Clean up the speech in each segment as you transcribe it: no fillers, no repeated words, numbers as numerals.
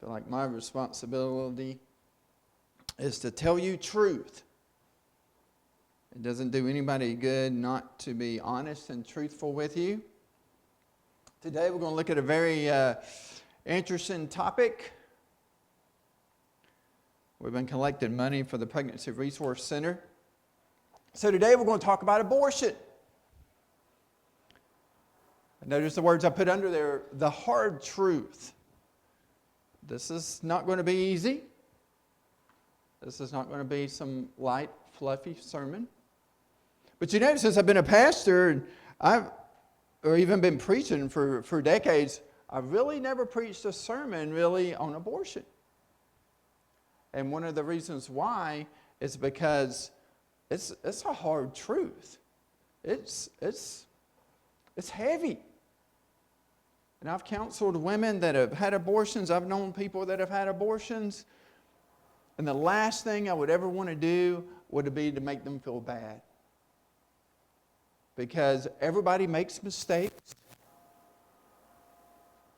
feel like my responsibility is to tell you truth. It doesn't do anybody good not to be honest and truthful with you. Today we're going to look at a very interesting topic. We've been collecting money for the Pregnancy Resource Center. So today we're going to talk about abortion. Notice the words I put under there, the hard truth. This is not going to be easy. This is not going to be some light, fluffy sermon. But you know, since I've been a pastor, and or even been preaching for decades, I've really never preached a sermon really on abortion. And one of the reasons why is because it's a hard truth. It's heavy. And I've counseled women that have had abortions. I've known people that have had abortions. And the last thing I would ever want to do would be to make them feel bad. Because everybody makes mistakes.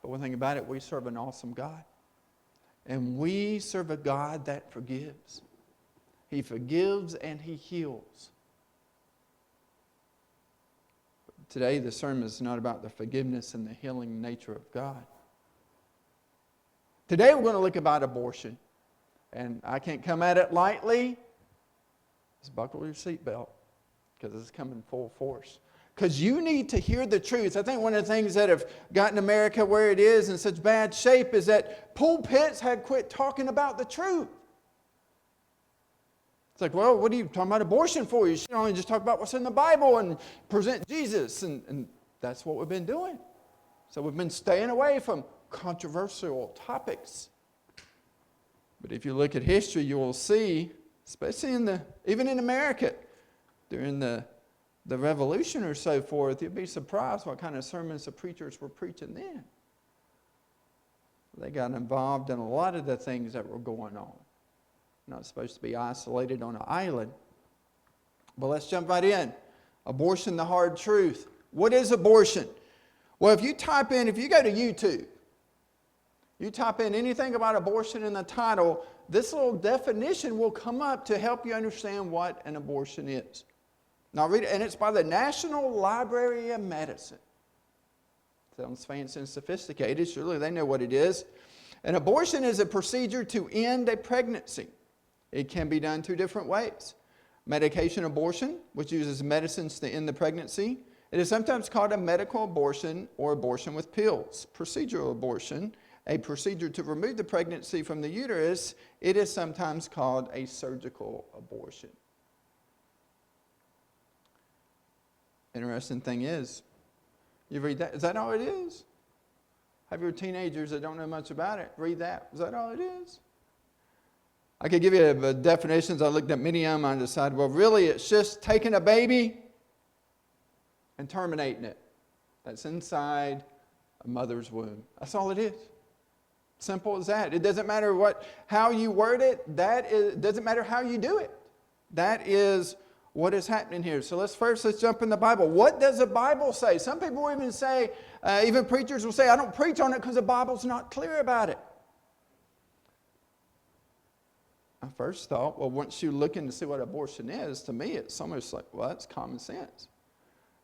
But one thing about it, we serve an awesome God. And we serve a God that forgives. He forgives and He heals. Today, the sermon is not about the forgiveness and the healing nature of God. Today, we're going to look about abortion. And I can't come at it lightly. Just buckle your seatbelt, because it's coming full force. Because you need to hear the truth. I think one of the things that have gotten America where it is in such bad shape is that pulpits had quit talking about the truth. It's like, well, what are you talking about abortion for? You should only just talk about what's in the Bible and present Jesus. And that's what we've been doing. So we've been staying away from controversial topics. But if you look at history, you will see, especially even in America, during the Revolution or so forth, you'd be surprised what kind of sermons the preachers were preaching then. They got involved in a lot of the things that were going on. Not supposed to be isolated on an island. But let's jump right in. Abortion, the hard truth. What is abortion? Well, if you go to YouTube, you type in anything about abortion in the title, this little definition will come up to help you understand what an abortion is. Now read it, and it's by the National Library of Medicine. Sounds fancy and sophisticated. Surely they know what it is. An abortion is a procedure to end a pregnancy. It can be done two different ways. Medication abortion, which uses medicines to end the pregnancy. It is sometimes called a medical abortion or abortion with pills. Procedural abortion, a procedure to remove the pregnancy from the uterus. It is sometimes called a surgical abortion. Interesting thing is, you read that, is that all it is? Have your teenagers that don't know much about it read that. Is that all it is? I could give you definitions. I looked at many of them. I decided, well, really, it's just taking a baby and terminating it. That's inside a mother's womb. That's all it is. Simple as that. It doesn't matter how you word it. It doesn't matter how you do it. That is what is happening here. So let's jump in the Bible. What does the Bible say? Some people will even say, even preachers will say, I don't preach on it because the Bible's not clear about it. I first thought, well, once you look in to see what abortion is, to me it's almost like, well, that's common sense.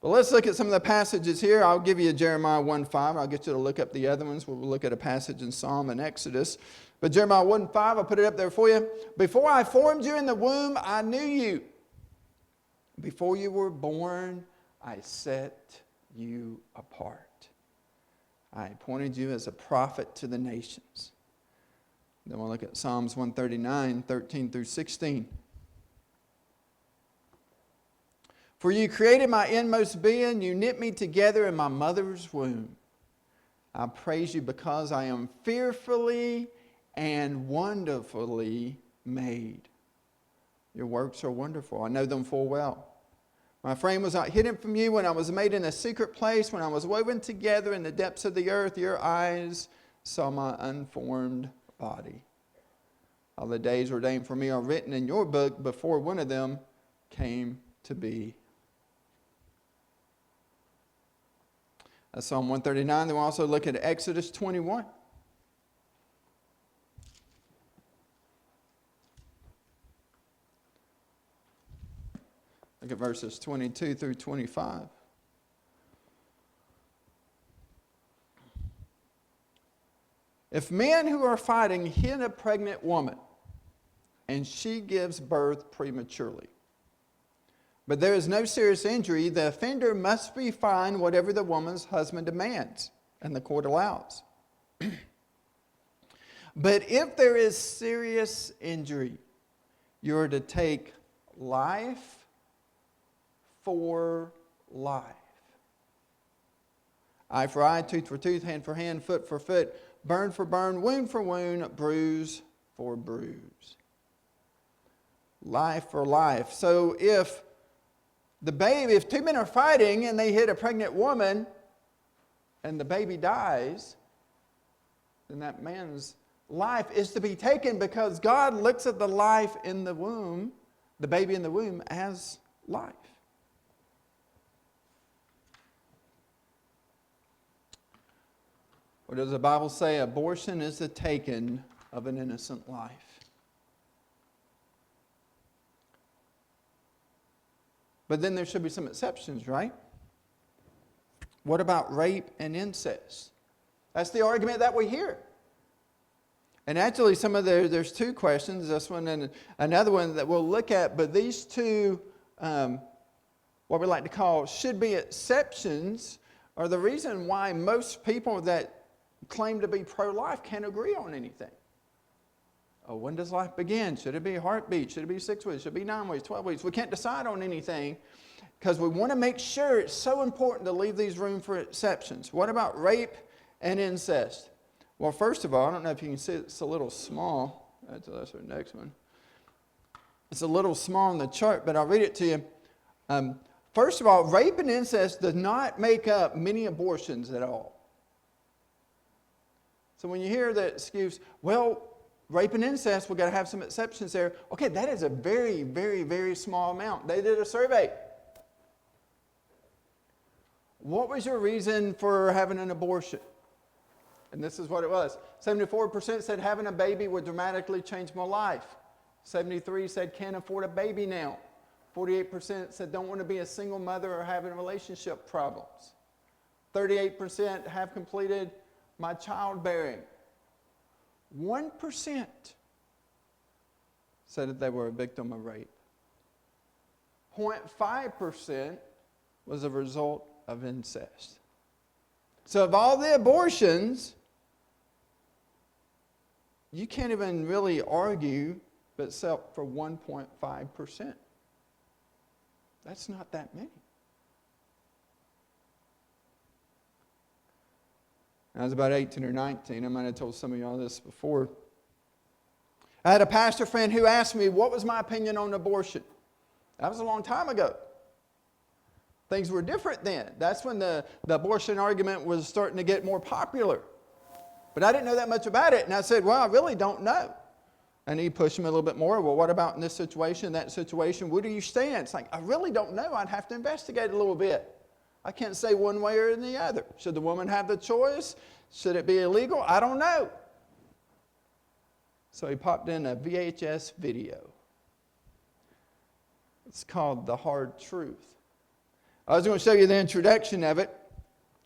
But let's look at some of the passages here. I'll give you Jeremiah 1:5. I'll get you to look up the other ones. We'll look at a passage in Psalm and Exodus. But Jeremiah 1:5, I'll put it up there for you. Before I formed you in the womb, I knew you. Before you were born, I set you apart. I appointed you as a prophet to the nations. Then we'll look at Psalms 139, 13 through 16. For you created my inmost being, you knit me together in my mother's womb. I praise you because I am fearfully and wonderfully made. Your works are wonderful. I know them full well. My frame was not hidden from you when I was made in a secret place, when I was woven together in the depths of the earth. Your eyes saw my unformed body. All the days ordained for me are written in your book before one of them came to be. That's Psalm 139. Then we'll also look at Exodus 21. Look at verses 22 through 25. If men who are fighting hit a pregnant woman, and she gives birth prematurely, but there is no serious injury, the offender must be fined whatever the woman's husband demands and the court allows. But if there is serious injury, you are to take life for life. Eye for eye, tooth for tooth, hand for hand, foot for foot, burn for burn, wound for wound, bruise for bruise. Life for life. So if two men are fighting and they hit a pregnant woman and the baby dies, then that man's life is to be taken, because God looks at the life in the womb, the baby in the womb, as life. Or does the Bible say abortion is the taking of an innocent life? But then there should be some exceptions, right? What about rape and incest? That's the argument that we hear. And actually, there's two questions, this one and another one that we'll look at, but these two, what we like to call should be exceptions, are the reason why most people that claim to be pro-life can't agree on anything. Oh, when does life begin? Should it be a heartbeat? Should it be 6 weeks? Should it be 9 weeks, 12 weeks? We can't decide on anything because we want to make sure. It's so important to leave these room for exceptions. What about rape and incest? Well, first of all, I don't know if you can see it, it's a little small. That's our next one. It's a little small on the chart, but I'll read it to you. First of all, rape and incest does not make up many abortions at all. So when you hear that excuse, well, rape and incest, we've got to have some exceptions there. Okay, that is a very, very, very small amount. They did a survey. What was your reason for having an abortion? And this is what it was. 74% said having a baby would dramatically change my life. 73% said can't afford a baby now. 48% said don't want to be a single mother or having relationship problems. 38% have completed my childbearing. 1% said that they were a victim of rape. 0.5% was a result of incest. So of all the abortions, you can't even really argue but except for 1.5%. That's not that many. I was about 18 or 19. I might have told some of y'all this before. I had a pastor friend who asked me what was my opinion on abortion. That was a long time ago. Things were different then. That's when the abortion argument was starting to get more popular. But I didn't know that much about it. And I said, well, I really don't know. And he pushed me a little bit more. Well, what about in this situation, that situation? Where do you stand? It's like, I really don't know. I'd have to investigate a little bit. I can't say one way or the other. Should the woman have the choice? Should it be illegal? I don't know. So he popped in a VHS video. It's called The Hard Truth. I was going to show you the introduction of it.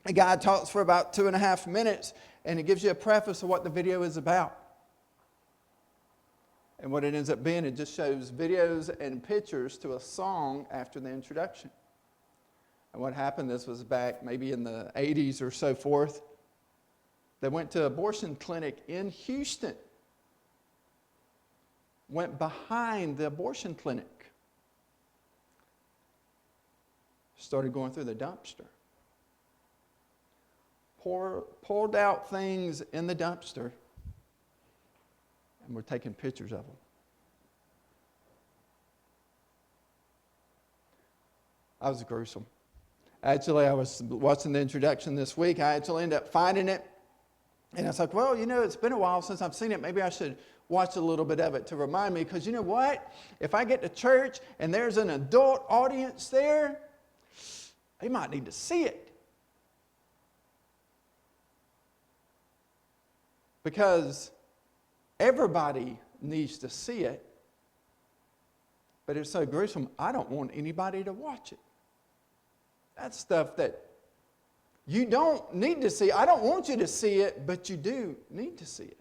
The guy talks for about 2.5 minutes, and it gives you a preface of what the video is about. And what it ends up being, it just shows videos and pictures to a song after the introduction. And what happened, this was back maybe in the 80s or so forth. They went to an abortion clinic in Houston. Went behind the abortion clinic. Started going through the dumpster. Pulled out things in the dumpster. And we're taking pictures of them. That was gruesome. Actually, I was watching the introduction this week. I actually ended up finding it. And I was like, well, it's been a while since I've seen it. Maybe I should watch a little bit of it to remind me. Because you know what? If I get to church and there's an adult audience there, they might need to see it. Because everybody needs to see it. but it's so gruesome, I don't want anybody to watch it. That's stuff that you don't need to see. I don't want you to see it, but you do need to see it.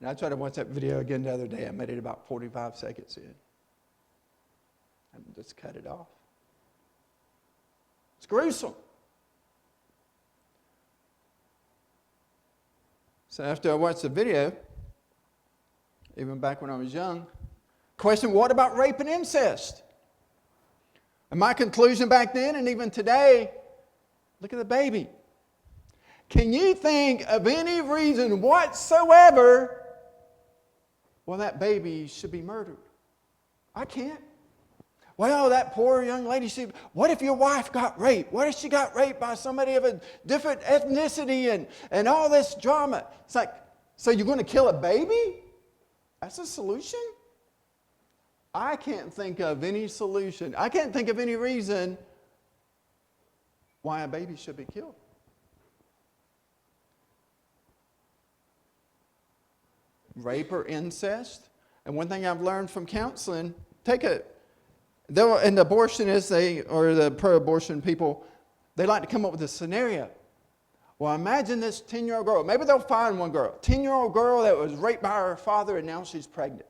And I tried to watch that video again the other day. I made it about 45 seconds in. And just cut it off. It's gruesome. So after I watched the video, even back when I was young, question, what about rape and incest? And my conclusion back then and even today, look at the baby. Can you think of any reason whatsoever why that baby should be murdered? I can't. Well, that poor young lady, what if your wife got raped? What if she got raped by somebody of a different ethnicity and all this drama? It's like, so you're going to kill a baby? That's a solution? I can't think of any solution. I can't think of any reason why a baby should be killed. Rape or incest. And one thing I've learned from counseling, and the abortionists, or the pro-abortion people, they like to come up with a scenario. Well, imagine this 10-year-old girl. Maybe they'll find one girl. 10-year-old girl that was raped by her father and now she's pregnant.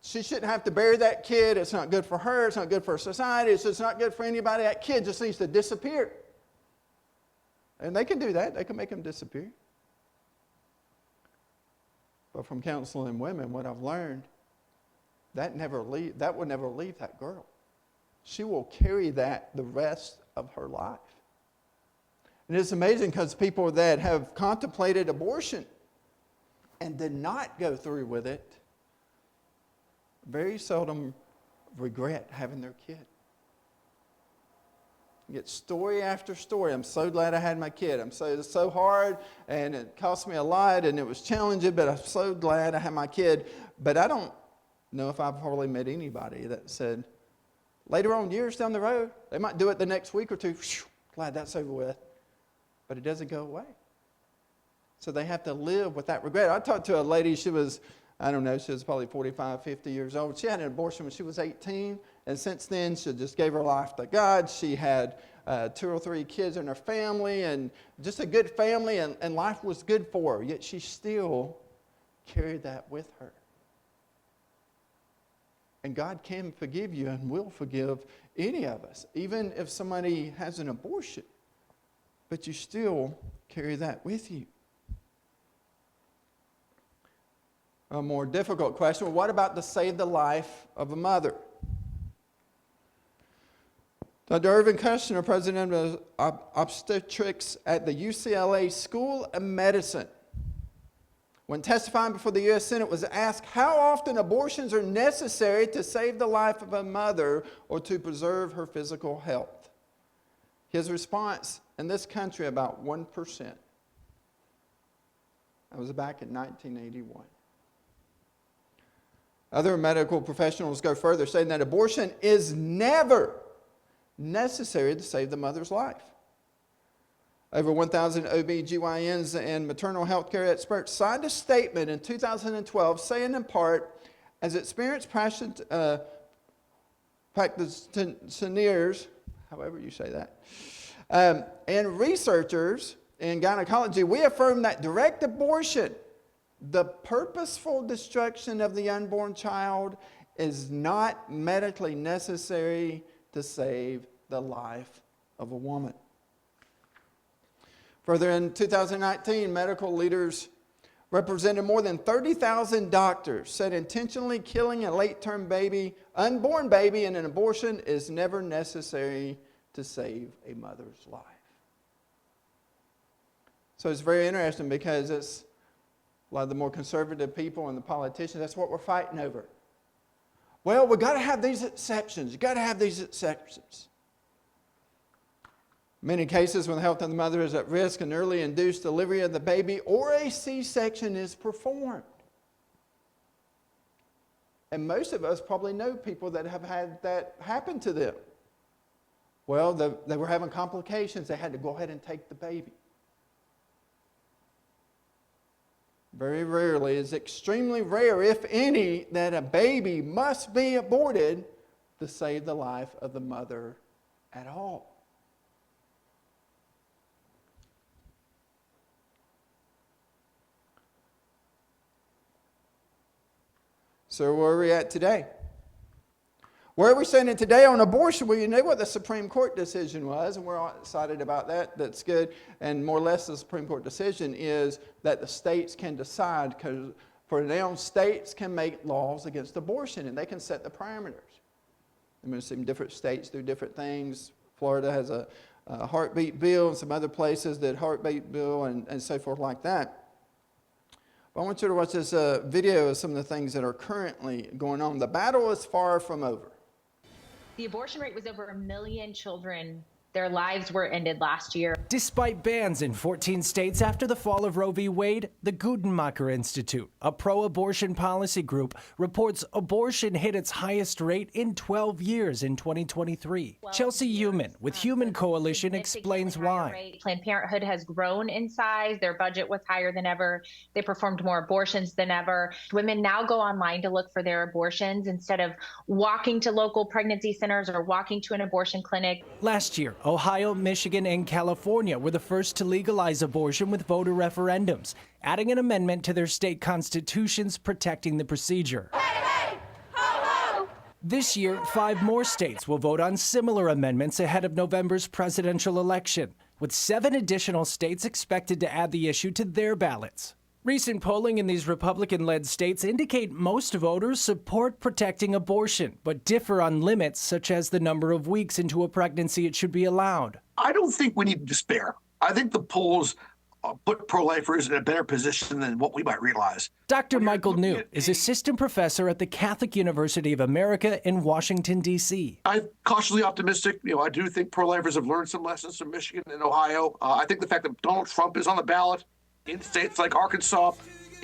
She shouldn't have to bury that kid. It's not good for her. It's not good for society. It's just not good for anybody. That kid just needs to disappear. And they can do that. They can make him disappear. But from counseling women, what I've learned, that will never leave that girl. She will carry that the rest of her life. And it's amazing because people that have contemplated abortion and did not go through with it very seldom regret having their kid. You get story after story. I'm so glad I had my kid. It's so hard and it cost me a lot and it was challenging, but I'm so glad I had my kid. But I don't know if I've hardly met anybody that said, later on, years down the road, they might do it the next week or two, glad that's over with, but it doesn't go away. So they have to live with that regret. I talked to a lady, she was probably 45, 50 years old. She had an abortion when she was 18, and since then, she just gave her life to God. She had 2 or 3 kids in her family, and just a good family, and life was good for her, yet she still carried that with her. And God can forgive you and will forgive any of us, even if somebody has an abortion. But you still carry that with you. A more difficult question, what about to save the life of a mother? Dr. Irvin Kushner, president of obstetrics at the UCLA School of Medicine, when testifying before the U.S. Senate, was asked how often abortions are necessary to save the life of a mother or to preserve her physical health. His response, in this country, about 1%. That was back in 1981. Other medical professionals go further, saying that abortion is never necessary to save the mother's life. Over 1,000 OB/GYNs and maternal health care experts signed a statement in 2012 saying in part, as experienced practitioners, however you say that, and researchers in gynecology, we affirm that direct abortion, the purposeful destruction of the unborn child, is not medically necessary to save the life of a woman. Further, in 2019, medical leaders representing more than 30,000 doctors said intentionally killing a late-term unborn baby in an abortion is never necessary to save a mother's life. So it's very interesting because it's a lot of the more conservative people and the politicians, that's what we're fighting over. Well, we've got to have these exceptions. You've got to have these exceptions. In many cases, when the health of the mother is at risk, an early induced delivery of the baby or a C-section is performed. And most of us probably know people that have had that happen to them. Well, they were having complications. They had to go ahead and take the baby. very rarely, it's extremely rare, if any, that a baby must be aborted to save the life of the mother at all. So where are we at today? Where are we standing today on abortion? Well, you know what the Supreme Court decision was, and we're all excited about that. That's good. And more or less the Supreme Court decision is that the states can decide, because for now states can make laws against abortion, and they can set the parameters. I'm going to see different states do different things. Florida has a heartbeat bill, and some other places that heartbeat bill, and so forth like that. But I want you to watch this video of some of the things that are currently going on. The battle is far from over. The abortion rate was over 1 million children. Their lives were ended last year. Despite bans in 14 states after the fall of Roe v. Wade, the Guttmacher Institute, a pro-abortion policy group, reports abortion hit its highest rate in 12 years in 2023. Chelsea Human with Human Coalition explains why. Planned Parenthood has grown in size. Their budget was higher than ever. They performed more abortions than ever. Women now go online to look for their abortions instead of walking to local pregnancy centers or walking to an abortion clinic. Last year, Ohio, Michigan, and California were the first to legalize abortion with voter referendums, adding an amendment to their state constitutions protecting the procedure. Hey, hey, ho, ho. This year, 5 more states will vote on similar amendments ahead of November's presidential election, with 7 additional states expected to add the issue to their ballots. Recent polling in these Republican-led states indicate most voters support protecting abortion, but differ on limits such as the number of weeks into a pregnancy it should be allowed. I don't think we need to despair. I think the polls put pro-lifers in a better position than what we might realize. Dr. Michael New is assistant professor at the Catholic University of America in Washington, D.C. I'm cautiously optimistic. I do think pro-lifers have learned some lessons from Michigan and Ohio. I think the fact that Donald Trump is on the ballot in states like Arkansas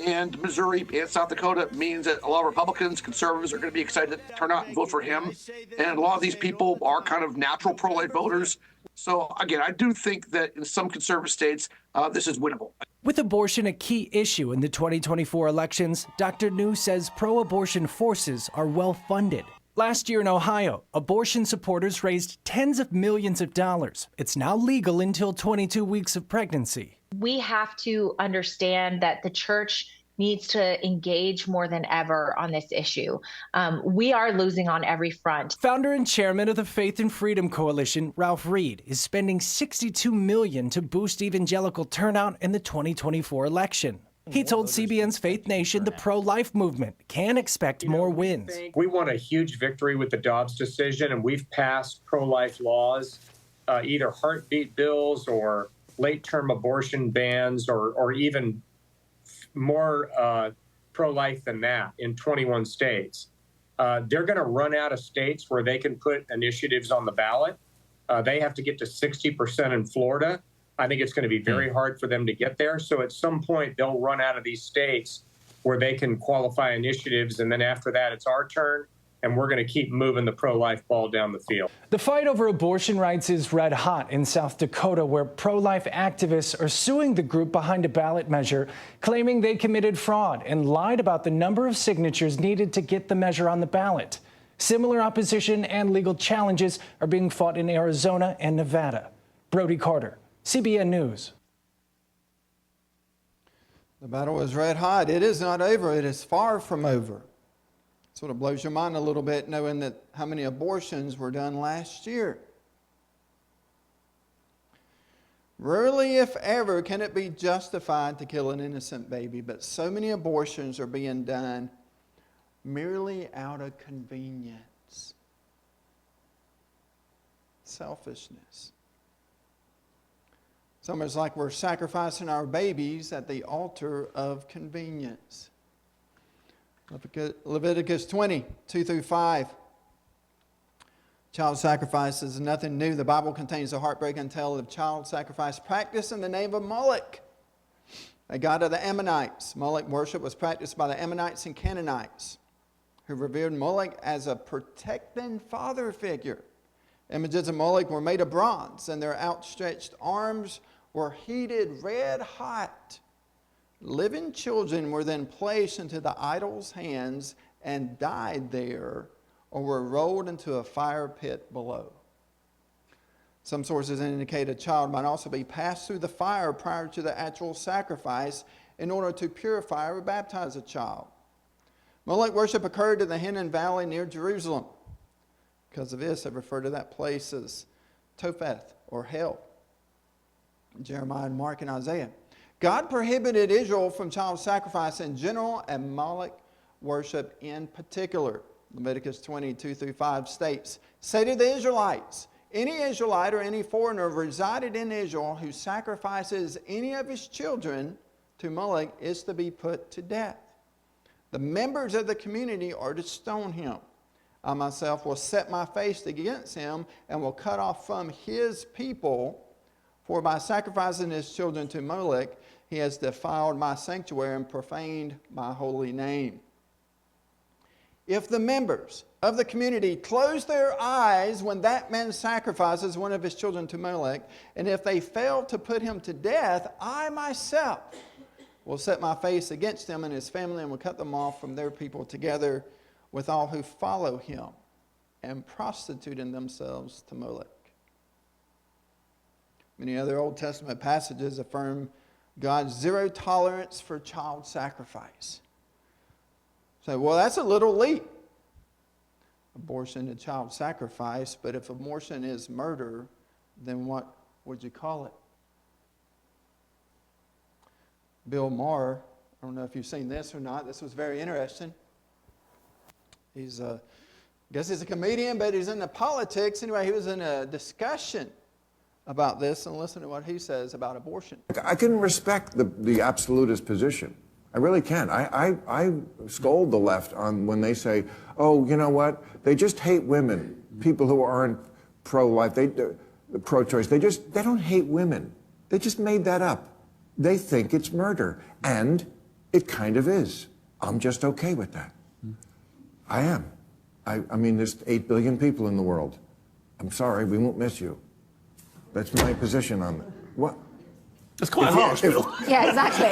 and Missouri and South Dakota means that a lot of Republicans, conservatives are going to be excited to turn out and vote for him. And a lot of these people are kind of natural pro-life voters. So, again, I do think that in some conservative states, this is winnable. With abortion a key issue in the 2024 elections, Dr. New says pro-abortion forces are well funded. Last year in Ohio, abortion supporters raised tens of millions of dollars. It's now legal until 22 weeks of pregnancy. We have to understand that the church needs to engage more than ever on this issue. We are losing on every front. Founder and chairman of the Faith and Freedom Coalition, Ralph Reed, is spending $62 million to boost evangelical turnout in the 2024 election. He told CBN's Faith Nation the pro-life movement can expect more wins. We won a huge victory with the Dobbs decision, and we've passed pro-life laws, either heartbeat bills or late-term abortion bans, or even more pro-life than that in 21 states. They're going to run out of states where they can put initiatives on the ballot. They have to get to 60% in Florida. I think it's going to be very hard for them to get there. So at some point, they'll run out of these states where they can qualify initiatives. And then after that, it's our turn. And we're going to keep moving the pro-life ball down the field. The fight over abortion rights is red hot in South Dakota, where pro-life activists are suing the group behind a ballot measure, claiming they committed fraud and lied about the number of signatures needed to get the measure on the ballot. Similar opposition and legal challenges are being fought in Arizona and Nevada. Brody Carter, CBN News. The battle is red hot. It is not over. It is far from over. Sort of blows your mind a little bit knowing that how many abortions were done last year. Rarely, if ever, can it be justified to kill an innocent baby, but so many abortions are being done merely out of convenience, selfishness. It's almost like we're sacrificing our babies at the altar of convenience. Leviticus 20, 2 through 5. Child sacrifice is nothing new. The Bible contains a heartbreaking tale of child sacrifice practiced in the name of Moloch, a god of the Ammonites. Moloch worship was practiced by the Ammonites and Canaanites, who revered Moloch as a protecting father figure. Images of Moloch were made of bronze, and their outstretched arms were heated red hot Living children were then placed into the idol's hands and died there, or were rolled into a fire pit below. Some sources indicate a child might also be passed through the fire prior to the actual sacrifice in order to purify or baptize a child. Molech worship occurred in the Hinnom Valley near Jerusalem. Because of this, they refer to that place as Topheth, or hell. Jeremiah, Mark, and Isaiah. God prohibited Israel from child sacrifice in general and Molech worship in particular. Leviticus 22-5 states, "Say to the Israelites, any Israelite or any foreigner resided in Israel who sacrifices any of his children to Molech is to be put to death. The members of the community are to stone him. I myself will set my face against him and will cut off from his people, for by sacrificing his children to Molech, he has defiled my sanctuary and profaned my holy name." If the members of the community close their eyes when that man sacrifices one of his children to Molech, and if they fail to put him to death, I myself will set my face against him and his family and will cut them off from their people together with all who follow him and prostituting themselves to Molech. Many other Old Testament passages affirm God's zero tolerance for child sacrifice. So, well, that's a little leap. Abortion and child sacrifice, but if abortion is murder, then what would you call it? Bill Maher, I don't know if you've seen this or not, this was very interesting. I guess he's a comedian, but he's into politics. Anyway, he was in a discussion about this, and listen to what he says about abortion. I can respect the absolutist position. I really can. I scold the left on when they say, oh, you know what? They just hate women. People who aren't pro-life, pro-choice, they don't hate women. They just made that up. They think it's murder. And it kind of is. I'm just okay with that. I am. I mean, there's 8 billion people in the world. I'm sorry, we won't miss you. That's my position on it. What? That's quite harsh, Bill. Yeah, exactly.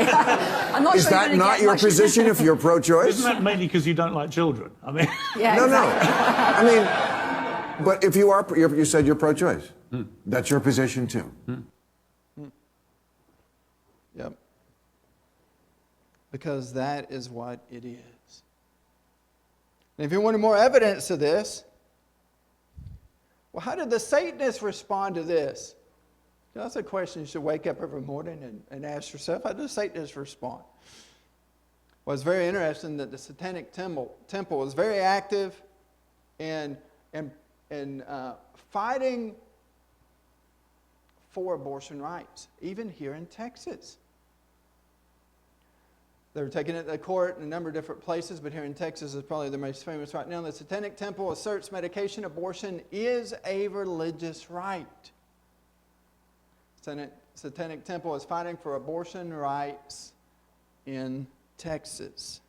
I'm not Is sure that not your position if you're pro-choice? Isn't that mainly because you don't like children? I mean, Yeah, No, exactly. no. I mean, but if you are, you said you're pro-choice. That's your position too. Yep. Because that is what it is. And if you wanted more evidence of this, well, how did the Satanists respond to this? That's a question you should wake up every morning and ask yourself. How did the Satanists respond? Well, it's very interesting that the Satanic Temple is very active in fighting for abortion rights, even here in Texas. They're taking it to court in a number of different places, but here in Texas is probably the most famous right now. The Satanic Temple asserts medication abortion is a religious right. Satanic Temple is fighting for abortion rights in Texas.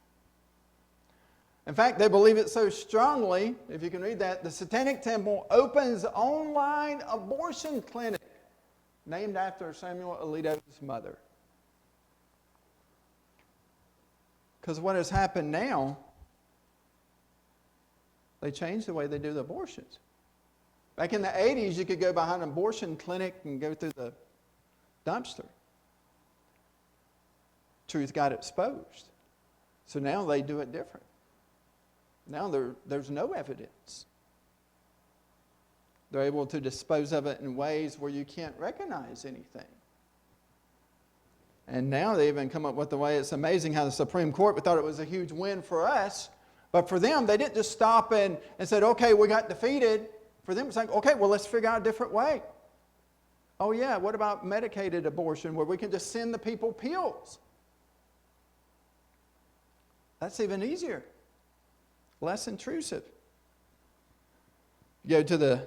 In fact, they believe it so strongly, if you can read that, the Satanic Temple opens online abortion clinic named after Samuel Alito's mother. Because what has happened now, they changed the way they do the abortions. Back in the 80s, you could go behind an abortion clinic and go through the dumpster. Truth got exposed. So now they do it different. Now there's no evidence. They're able to dispose of it in ways where you can't recognize anything. And now they even come up with the way, it's amazing how the Supreme Court, we thought it was a huge win for us, but for them, they didn't just stop and said, okay, we got defeated. For them, it's like, okay, well, let's figure out a different way. Oh yeah, what about medicated abortion where we can just send the people pills? That's even easier. Less intrusive. You go to the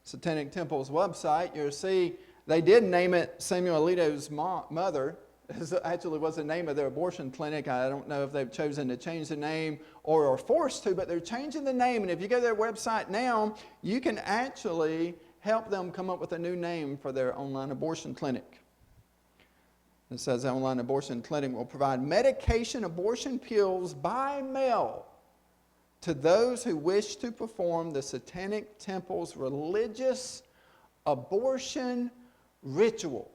Satanic Temple's website, you'll see they did name it Samuel Alito's mother. It actually was the name of their abortion clinic. I don't know if they've chosen to change the name or are forced to, but they're changing the name. And if you go to their website now, you can actually help them come up with a new name for their online abortion clinic. It says online abortion clinic will provide medication abortion pills by mail to those who wish to perform the Satanic Temple's religious abortion ritual.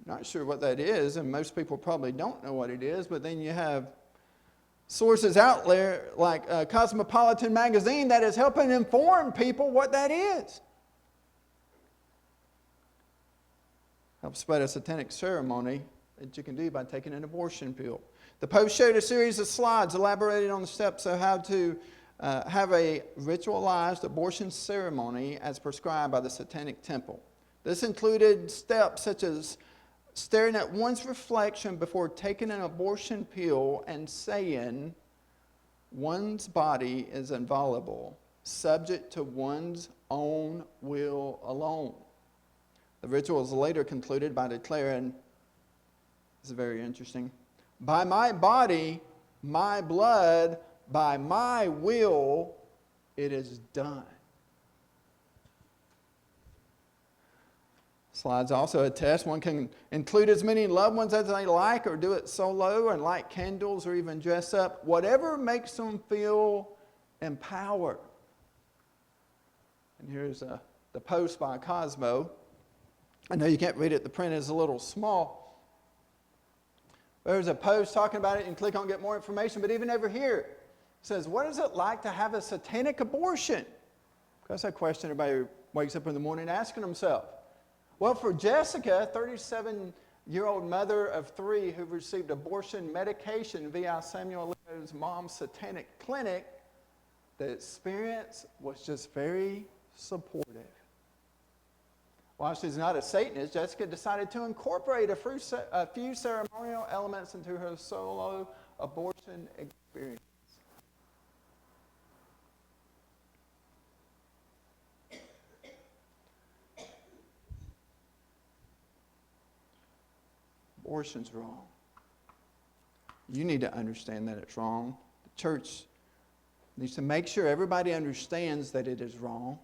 Not sure what that is, and most people probably don't know what it is, but then you have sources out there like Cosmopolitan magazine that is helping inform people what that is. Help spread a satanic ceremony that you can do by taking an abortion pill. The Post showed a series of slides elaborating on the steps of how to have a ritualized abortion ceremony as prescribed by the Satanic Temple. This included steps such as staring at one's reflection before taking an abortion pill and saying one's body is inviolable, subject to one's own will alone. The ritual is later concluded by declaring, this is very interesting, by my body, my blood, by my will, it is done. Slides also attest one can include as many loved ones as they like, or do it solo and light candles, or even dress up, whatever makes them feel empowered. And here's the post by Cosmo. I know you can't read it, the print is a little small. There's a post talking about it, and click on get more information, but even over here it says, what is it like to have a satanic abortion? That's a question everybody wakes up in the morning asking themselves. Well, for Jessica, 37-year-old mother of 3 who received abortion medication via Samuel Leo's mom's satanic clinic, the experience was just very supportive. While she's not a Satanist, Jessica decided to incorporate a few ceremonial elements into her solo abortion experience. Abortion's wrong. You need to understand that it's wrong. The church needs to make sure everybody understands that it is wrong.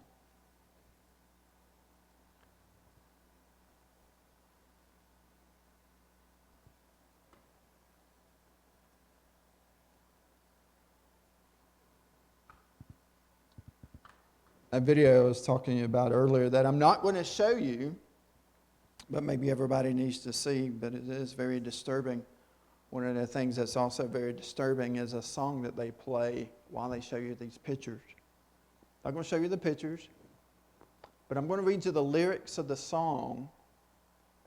A video I was talking to you about earlier that I'm not going to show you, but maybe everybody needs to see, but it is very disturbing. One of the things that's also very disturbing is a song that they play while they show you these pictures. I'm going to show you the pictures, but I'm going to read you the lyrics of the song,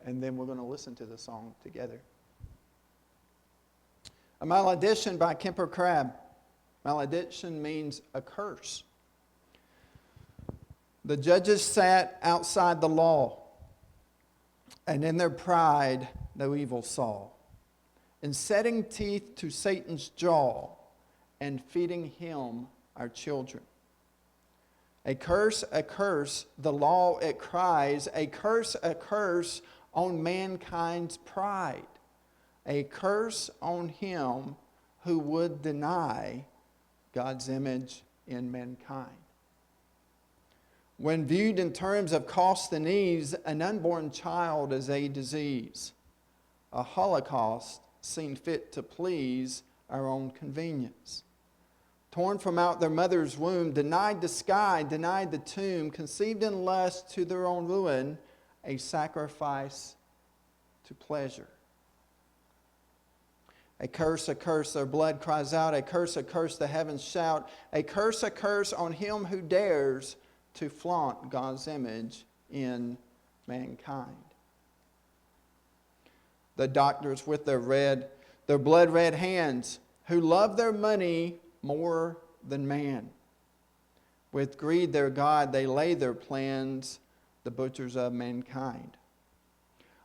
and then we're going to listen to the song together. A malediction by Kemper Crabb. Malediction means a curse. The judges sat outside the law, and in their pride no evil saw, in setting teeth to Satan's jaw and feeding him our children. A curse, the law it cries, a curse on mankind's pride, a curse on him who would deny God's image in mankind. When viewed in terms of cost and ease, an unborn child is a disease. A holocaust seen fit to please our own convenience. Torn from out their mother's womb, denied the sky, denied the tomb, conceived in lust to their own ruin, a sacrifice to pleasure. A curse, their blood cries out. A curse, the heavens shout. A curse on him who dares to flaunt God's image in mankind. The doctors with their blood red hands, who love their money more than man. With greed their God, they lay their plans, the butchers of mankind.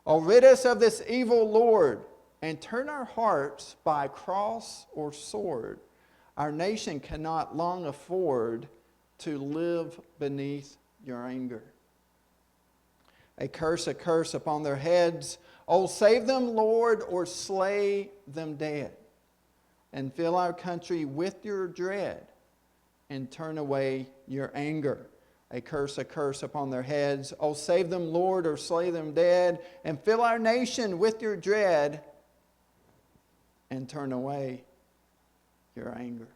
Oh, rid us of this evil Lord, and turn our hearts by cross or sword. Our nation cannot long afford to live beneath your anger. A curse upon their heads. Oh, save them, Lord, or slay them dead. And fill our country with your dread, and turn away your anger. a curse upon their heads. Oh, save them, Lord, or slay them dead, and fill our nation with your dread, and turn away your anger.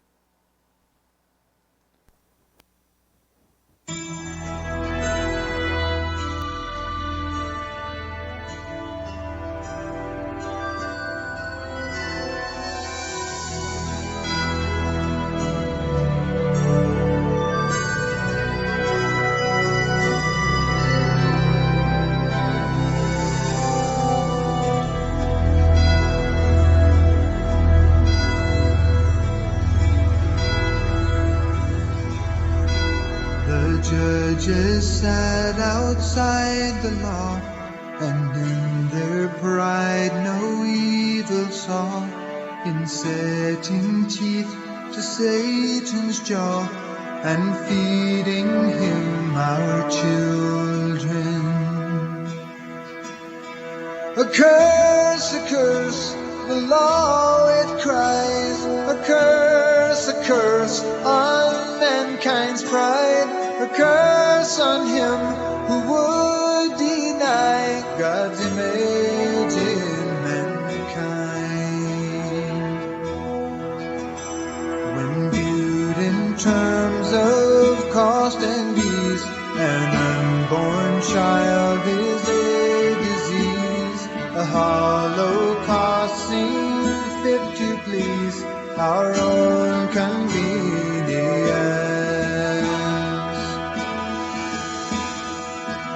Judges sat outside the law, and in their pride no evil saw, in setting teeth to Satan's jaw, and feeding him our children. A curse, the law it cries, a curse on mankind's pride. A curse on him who would deny God's image in mankind. When viewed in terms of cost and ease, an unborn child is a disease. A holocaust seems fit to please our own convenience.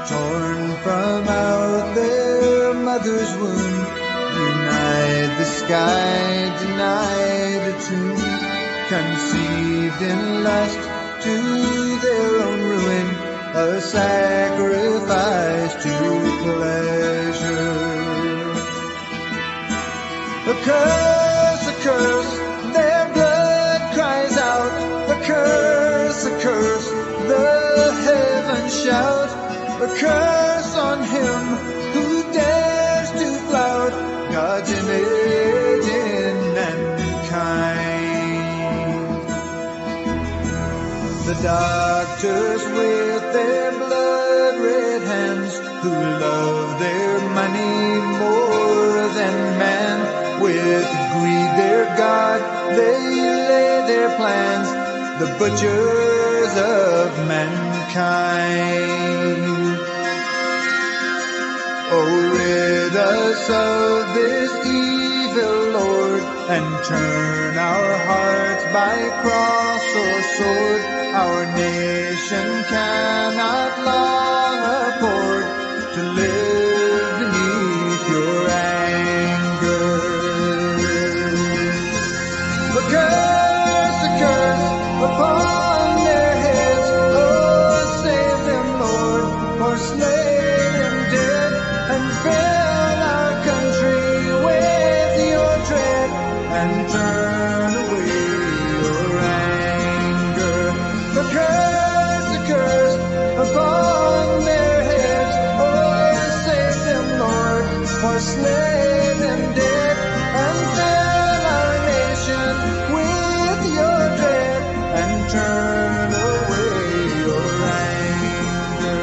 Torn from out their mother's womb, denied the sky, denied a tomb, conceived in lust to their own ruin, a sacrifice to pleasure. A curse, their blood cries out. A curse, the heavens shout. A curse on him who dares to flout God's image in mankind. The doctors with their blood-red hands, who love their money more than man, with greed their God, they lay their plans, the butchers of mankind. Oh, rid us of this evil, Lord, and turn our hearts by cross or sword. Our nation cannot long afford to live beneath your anger. A curse upon their heads. Oh, save them, Lord, or slay them dead, and fill our country with your dread, and turn away your anger. A curse upon their heads. Oh, save them, Lord, or slay them dead, and fill our nation with your dread, and turn away your anger.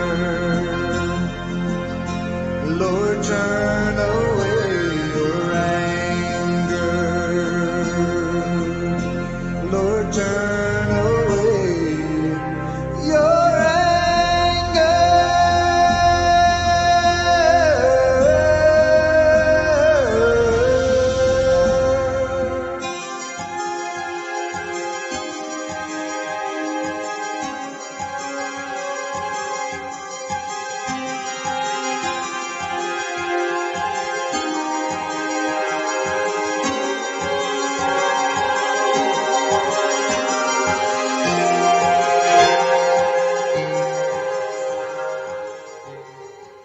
Lord, turn away your anger. Lord, turn away your anger.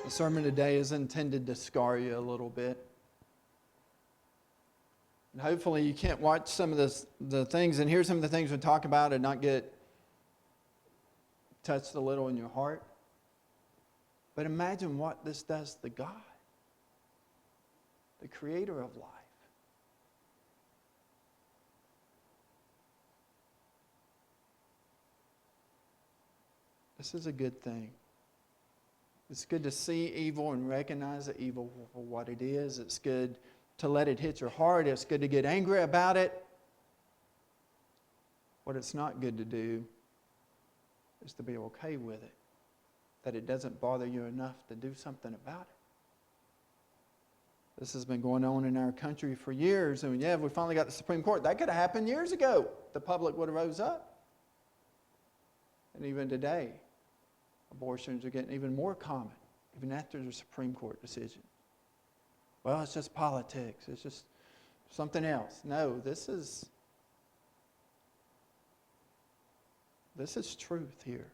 The sermon today is intended to scar you a little bit. And hopefully you can't watch some of the things and hear some of the things we talk about and not get touched a little in your heart. But imagine what this does to God, the creator of life. This is a good thing. It's good to see evil and recognize the evil for what it is. It's good to let it hit your heart. It's good to get angry about it. What it's not good to do is to be okay with it. That it doesn't bother you enough to do something about it. This has been going on in our country for years. And yeah, we finally got the Supreme Court. That could have happened years ago. The public would have rose up. And even today, abortions are getting even more common, even after the Supreme Court decision. Well, it's just politics. It's just something else. No, this is truth here.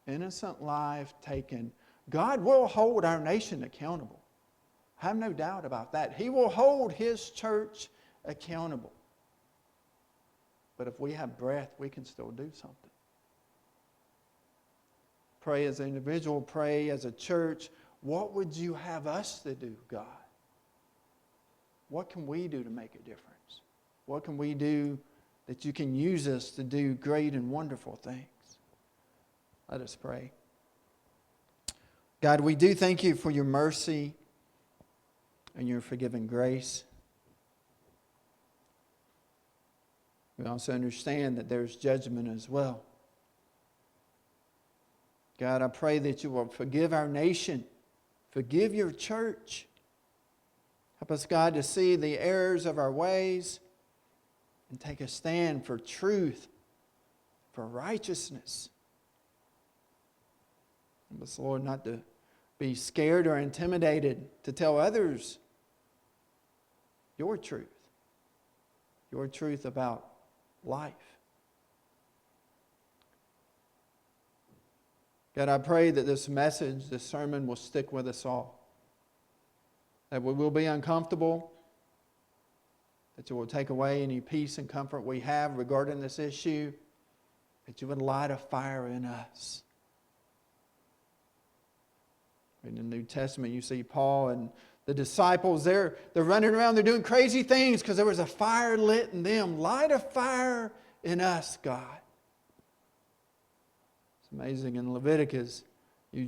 Innocent life taken. God will hold our nation accountable. I have no doubt about that. He will hold His church accountable. But if we have breath, we can still do something. Pray as an individual, pray as a church. What would you have us to do, God? What can we do to make a difference? What can we do that you can use us to do great and wonderful things? Let us pray. God, we do thank you for your mercy and your forgiving grace. We also understand that there's judgment as well. God, I pray that you will forgive our nation. Forgive your church. Help us, God, to see the errors of our ways and take a stand for truth, for righteousness. Help us, Lord, not to be scared or intimidated to tell others your truth about life. God, I pray that this message, this sermon, will stick with us all. That we will be uncomfortable. That you will take away any peace and comfort we have regarding this issue. That you would light a fire in us. In the New Testament, you see Paul and the disciples, they're running around, they're doing crazy things because there was a fire lit in them. Light a fire in us, God. It's amazing in Leviticus, you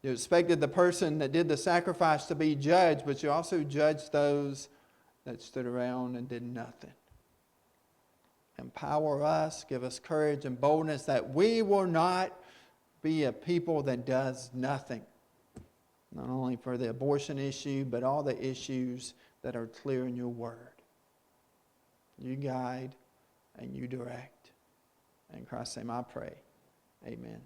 expected the person that did the sacrifice to be judged, but you also judged those that stood around and did nothing. Empower us, give us courage and boldness that we will not be a people that does nothing. Not only for the abortion issue, but all the issues that are clear in your word. You guide and you direct. In Christ's name I pray. Amen.